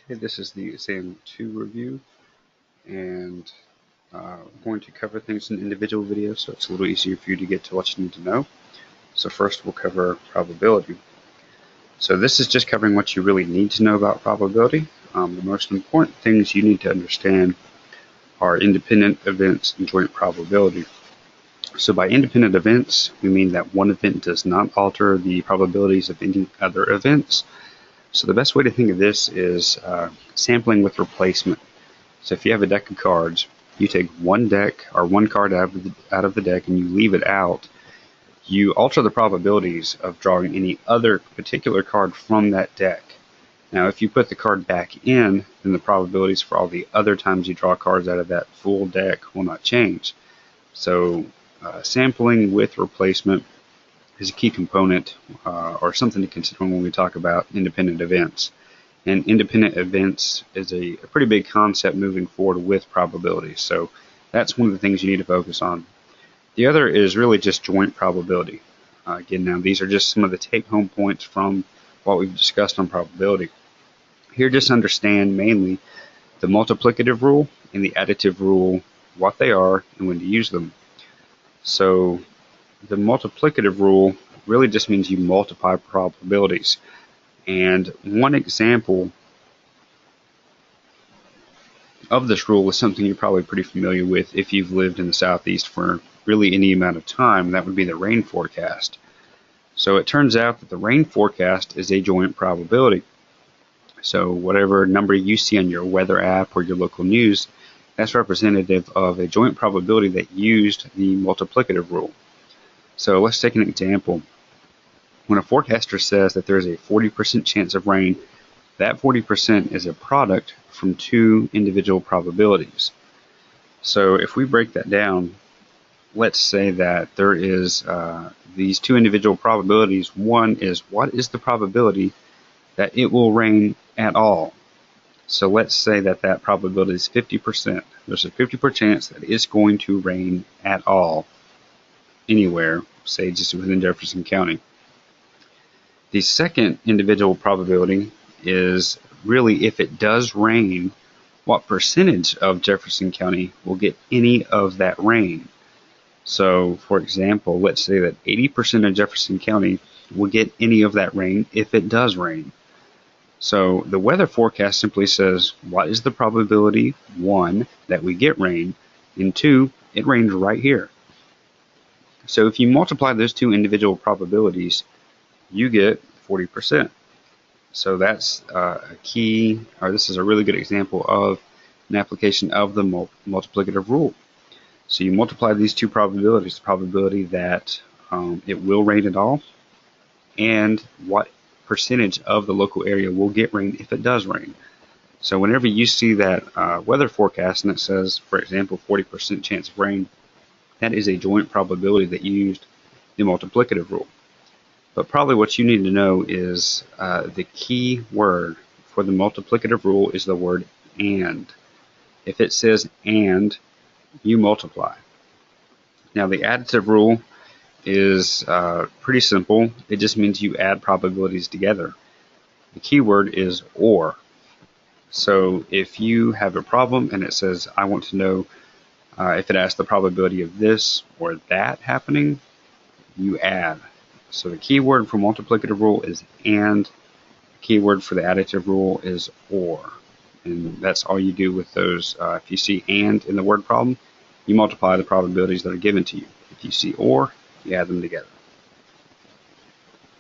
Hey, this is the exam 2 review, and I'm going to cover things in individual videos so it's a little easier for you to get to what you need to know. So first we'll cover probability. So this is just covering what you really need to know about probability. The most important things you need to understand are independent events and joint probability. So by independent events, we mean that one event does not alter the probabilities of any other events. So the best way to think of this is sampling with replacement. So if you have a deck of cards, you take one deck or one card out of the deck and you leave it out, you alter the probabilities of drawing any other particular card from that deck. Now if you put the card back in, then the probabilities for all the other times you draw cards out of that full deck will not change. So sampling with replacement is a key component or something to consider when we talk about independent events. And independent events is a pretty big concept moving forward with probabilities. So that's one of the things you need to focus on. The other is really just joint probability. Again, now these are just some of the take-home points from what we've discussed on probability. Here, just understand mainly the multiplicative rule and the additive rule, what they are and when to use them. So the multiplicative rule really just means you multiply probabilities. And one example of this rule is something you're probably pretty familiar with if you've lived in the Southeast for really any amount of time, and that would be the rain forecast. So it turns out that the rain forecast is a joint probability. So whatever number you see on your weather app or your local news, that's representative of a joint probability that used the multiplicative rule. So let's take an example. When a forecaster says that there's a 40% chance of rain, that 40% is a product from two individual probabilities. So if we break that down, let's say that there is these two individual probabilities. One is what is the probability that it will rain at all. So let's say that that probability is 50%. There's a 50% chance that it's going to rain at all anywhere, say just within Jefferson County. The second individual probability is really if it does rain, what percentage of Jefferson County will get any of that rain. So, for example, let's say that 80% of Jefferson County will get any of that rain if it does rain. So the weather forecast simply says, what is the probability, one, that we get rain, and two, it rains right here. So if you multiply those two individual probabilities, you get 40%. So that's a key, or this is a really good example of an application of the multiplicative rule. So you multiply these two probabilities, the probability that it will rain at all, and what percentage of the local area will get rain if it does rain. So whenever you see that weather forecast and it says, for example, 40% chance of rain, that is a joint probability that used the multiplicative rule. But probably what you need to know is the key word for the multiplicative rule is the word and. If it says and, you multiply. Now the additive rule is pretty simple. It just means you add probabilities together. The key word is or. So if you have a problem and it says I want to know if it asks the probability of this or that happening, you add. So the key word for multiplicative rule is and. The key word for the additive rule is or. And that's all you do with those. If you see and in the word problem, you multiply the probabilities that are given to you. If you see or, you add them together.